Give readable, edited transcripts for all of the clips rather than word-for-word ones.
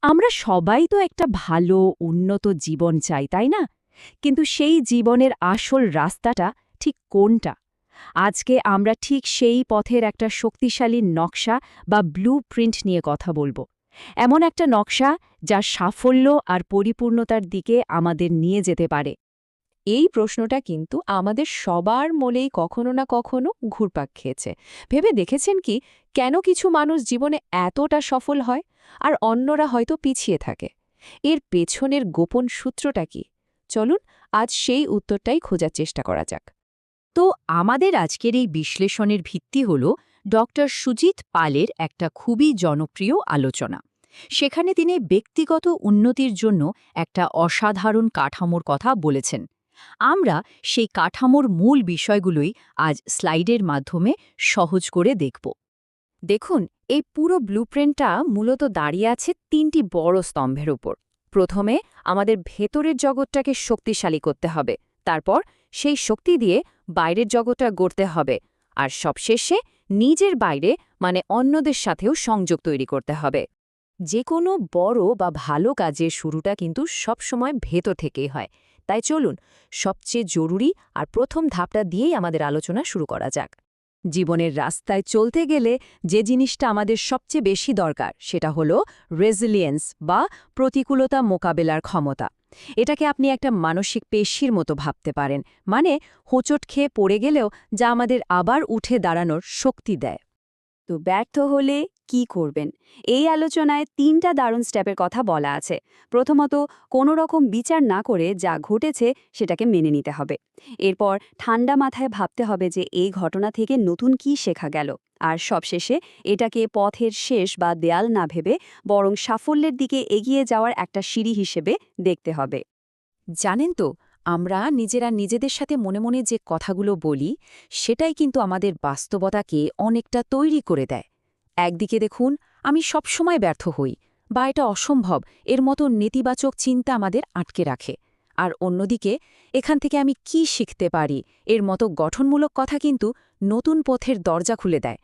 আমরা সবাই তো একটা ভালো উন্নত জীবন চাই, তাই না? কিন্তু সেই জীবনের আসল রাস্তাটা ঠিক কোনটা? আজকে আমরা ঠিক সেই পথের একটা শক্তিশালী নকশা বা ব্লু প্রিন্ট নিয়ে কথা বলবো। এমন একটা নকশা যা সাফল্য আর পরিপূর্ণতার দিকে আমাদের নিয়ে যেতে পারে। এই প্রশ্নটা কিন্তু আমাদের সবার মনেই কখনো না কখনো ঘুরপাক খেয়েছে। ভেবে দেখেছেন কি, কেন কিছু মানুষ জীবনে এতটা সফল হয় আর অন্যরা হয়তো পিছিয়ে থাকে? এর পেছনের গোপন সূত্রটা কি? চলুন আজ সেই উত্তরটাই খোঁজার চেষ্টা করা যাক। তো আমাদের আজকের এই বিশ্লেষণের ভিত্তি হল ডক্টর সুজিত পালের একটা খুবই জনপ্রিয় আলোচনা। সেখানে তিনি ব্যক্তিগত উন্নতির জন্য একটা অসাধারণ কাঠামোর কথা বলেছেন। আমরা সেই কাঠামোর মূল বিষয়গুলোই আজ স্লাইডের মাধ্যমে সহজ করে দেখব। দেখুন, এই পুরো ব্লুপ্রিন্টটা মূলত দাঁড়িয়ে আছে তিনটি বড় স্তম্ভের উপর। প্রথমে আমাদের ভেতরের জগৎটাকে শক্তিশালী করতে হবে, তারপর সেই শক্তি দিয়ে বাইরের জগৎটা গড়তে হবে, আর সবশেষে নিজের বাইরে মানে অন্যদের সাথেও সংযোগ তৈরি করতে হবে। যে কোনো বড় বা ভালো কাজের শুরুটা কিন্তু সবসময় ভেতর থেকেই হয়। তাই চলুন সবচেয়ে জরুরি আর প্রথম ধাপটা দিয়েই আমাদের আলোচনা শুরু করা যাক। জীবনের রাস্তায় চলতে গেলে যে জিনিসটা আমাদের সবচেয়ে বেশি দরকার সেটা হলো রেজিলিয়েন্স বা প্রতিকূলতা মোকাবেলার ক্ষমতা। এটাকে আপনি একটা মানসিক পেশির মতো ভাবতে পারেন, মানে হোঁচট খেয়ে পড়ে গেলেও যা আমাদের আবার উঠে দাঁড়ানোর শক্তি দেয়। তো ব্যর্থ হলে কি করবেন? এই আলোচনায় তিনটা দারুণ স্টেপের কথা বলা আছে। প্রথমত, কোনো রকম বিচার না করে যা ঘটেছে সেটাকে মেনে নিতে হবে। এরপর ঠান্ডা মাথায় ভাবতে হবে যে এই ঘটনা থেকে নতুন কি শেখা গেল। আর সবশেষে এটাকে পথের শেষ বা দেয়াল না ভেবে বরং সাফল্যের দিকে এগিয়ে যাওয়ার একটা সিঁড়ি হিসেবে দেখতে হবে। জানেন তো, আমরা নিজেরা নিজেদের সাথে মনে মনে যে কথাগুলো বলি সেটাই কিন্তু আমাদের বাস্তবতাকে অনেকটা তৈরি করে দেয়। একদিকে দেখুন, আমি সবসময় ব্যর্থ হই বা এটা অসম্ভব, এর মতো নেতিবাচক চিন্তা আমাদের আটকে রাখে। আর অন্যদিকে, এখান থেকে আমি কি শিখতে পারি এর মতো গঠনমূলক কথা কিন্তু নতুন পথের দরজা খুলে দেয়।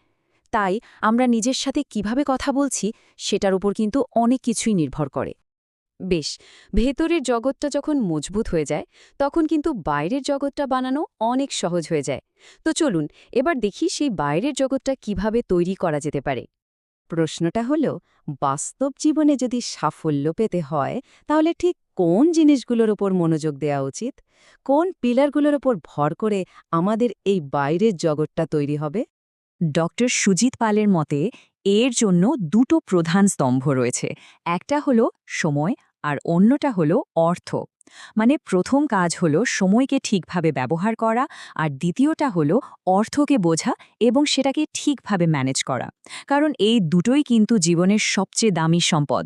তাই আমরা নিজের সাথে কিভাবে কথা বলছি সেটার উপর কিন্তু অনেক কিছুই নির্ভর করে। বেশ, ভেতরের জগৎটা যখন মজবুত হয়ে যায় তখন কিন্তু বাইরের জগৎটা বানানো অনেক সহজ হয়ে যায়। তো চলুন এবার দেখি সেই বাইরের জগৎটা কিভাবে তৈরি করা যেতে পারে। প্রশ্নটা হলো, বাস্তব জীবনে যদি সাফল্য পেতে হয় তাহলে ঠিক কোন জিনিসগুলোর ওপর মনোযোগ দেওয়া উচিত? কোন পিলারগুলোর ওপর ভর করে আমাদের এই বাইরের জগৎটা তৈরি হবে? ডক্টর সুজিত পালের মতে এর জন্য দুটো প্রধান স্তম্ভ রয়েছে। একটা হলো সময় আর অন্যটা হলো অর্থ। মানে প্রথম কাজ হলো সময়কে ঠিকভাবে ব্যবহার করা, আর দ্বিতীয়টা হলো অর্থকে বোঝা এবং সেটাকে ঠিকভাবে ম্যানেজ করা। কারণ এই দুটোই কিন্তু জীবনের সবচেয়ে দামি সম্পদ।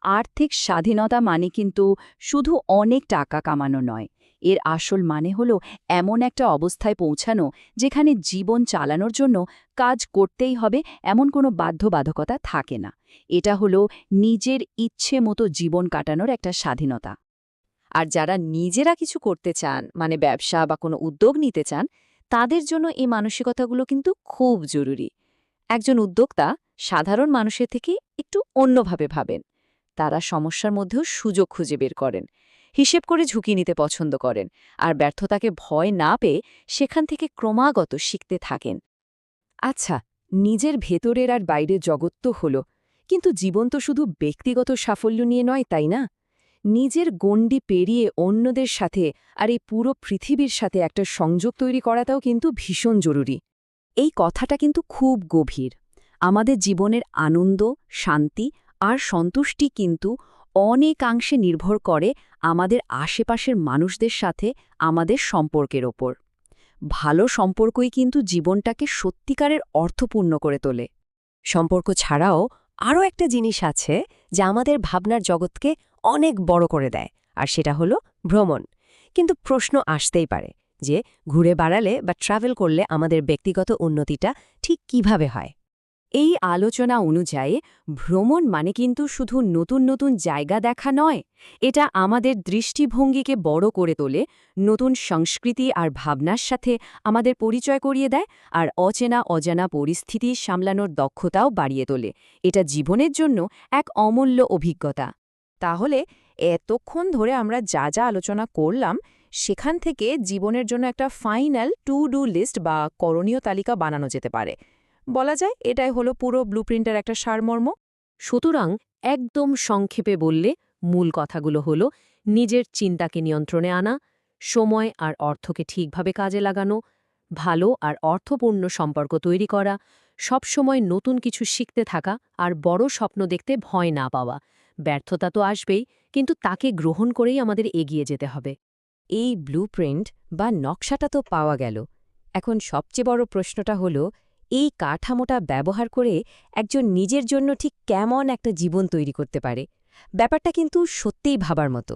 আর্থিক স্বাধীনতা মানে কিন্তু শুধু অনেক টাকা কামানো নয়। এর আসল মানে হলো এমন একটা অবস্থায় পৌঁছানো যেখানে জীবন চালানোর জন্য কাজ করতেই হবে এমন কোনো বাধ্যবাধকতা থাকে না। এটা হলো নিজের ইচ্ছে মতো জীবন কাটানোর একটা স্বাধীনতা। আর যারা নিজেরা কিছু করতে চান, মানে ব্যবসা বা কোনো উদ্যোগ নিতে চান, তাদের জন্য এই মানসিকতাগুলো কিন্তু খুব জরুরি। একজন উদ্যোক্তা সাধারণ মানুষের থেকে একটু অন্যভাবে ভাবেন। তারা সমস্যার মধ্যেও সুযোগ খুঁজে বের করেন, হিসেব করে ঝুঁকি নিতে পছন্দ করেন, আর ব্যর্থতাকে ভয় না পেয়ে সেখান থেকে ক্রমাগত শিখতে থাকেন। আচ্ছা, নিজের ভেতরের আর বাইরের জগৎ তো হলো, কিন্তু জীবন তো শুধু ব্যক্তিগত সাফল্য নিয়ে নয়, তাই না? নিজের গণ্ডি পেরিয়ে অন্যদের সাথে আর এই পুরো পৃথিবীর সাথে একটা সংযোগ তৈরি করাটাও কিন্তু ভীষণ জরুরি। এই কথাটা কিন্তু খুব গভীর। আমাদের জীবনের আনন্দ, শান্তি আর সন্তুষ্টি কিন্তু অনেকাংশে নির্ভর করে আমাদের আশেপাশের মানুষদের সাথে আমাদের সম্পর্কের ওপর। ভালো সম্পর্কই কিন্তু জীবনটাকে সত্যিকারের অর্থপূর্ণ করে তোলে। সম্পর্ক ছাড়াও আরও একটা জিনিস আছে যা আমাদের ভাবনার জগৎকে অনেক বড় করে দেয়, আর সেটা হলো ভ্রমণ। কিন্তু প্রশ্ন আসতেই পারে যে ঘুরে বেড়ালে বা ট্রাভেল করলে আমাদের ব্যক্তিগত উন্নতিটা ঠিক কিভাবে হয়? এই আলোচনা অনুযায়ী ভ্রমণ মানে কিন্তু শুধু নতুন নতুন জায়গা দেখা নয়, এটা আমাদের দৃষ্টিভঙ্গিকে বড় করে তোলে, নতুন সংস্কৃতি আর ভাবনার সাথে আমাদের পরিচয় করিয়ে দেয়, আর অচেনা অজানা পরিস্থিতি সামলানোর দক্ষতাও বাড়িয়ে তোলে। এটা জীবনের জন্য এক অমূল্য অভিজ্ঞতা। তাহলে এতক্ষণ ধরে আমরা যা যা আলোচনা করলাম সেখান থেকে জীবনের জন্য একটা ফাইনাল টু ডু লিস্ট বা করণীয় তালিকা বানানো যেতে পারে। বলা যায় এটাই হলো পুরো ব্লুপ্রিন্টের একটা সারমর্ম। সুতরাং একদম সংক্ষেপে বললে মূল কথাগুলো হলো নিজের চিন্তাকে নিয়ন্ত্রণে আনা, সময় আর অর্থকে ঠিকভাবে কাজে লাগানো, ভালো আর অর্থপূর্ণ সম্পর্ক তৈরি করা, সবসময় নতুন কিছু শিখতে থাকা আর বড় স্বপ্ন দেখতে ভয় না পাওয়া। ব্যর্থতা তো আসবেই, কিন্তু তাকে গ্রহণ করেই আমাদের এগিয়ে যেতে হবে। এই ব্লুপ্রিন্ট বা নকশাটা তো পাওয়া গেল। এখন সবচেয়ে বড় প্রশ্নটা হলো, এই কাঠামোটা ব্যবহার করে একজন নিজের জন্য ঠিক কেমন একটা জীবন তৈরি করতে পারে? ব্যাপারটা কিন্তু সত্যিই ভাবার মতো।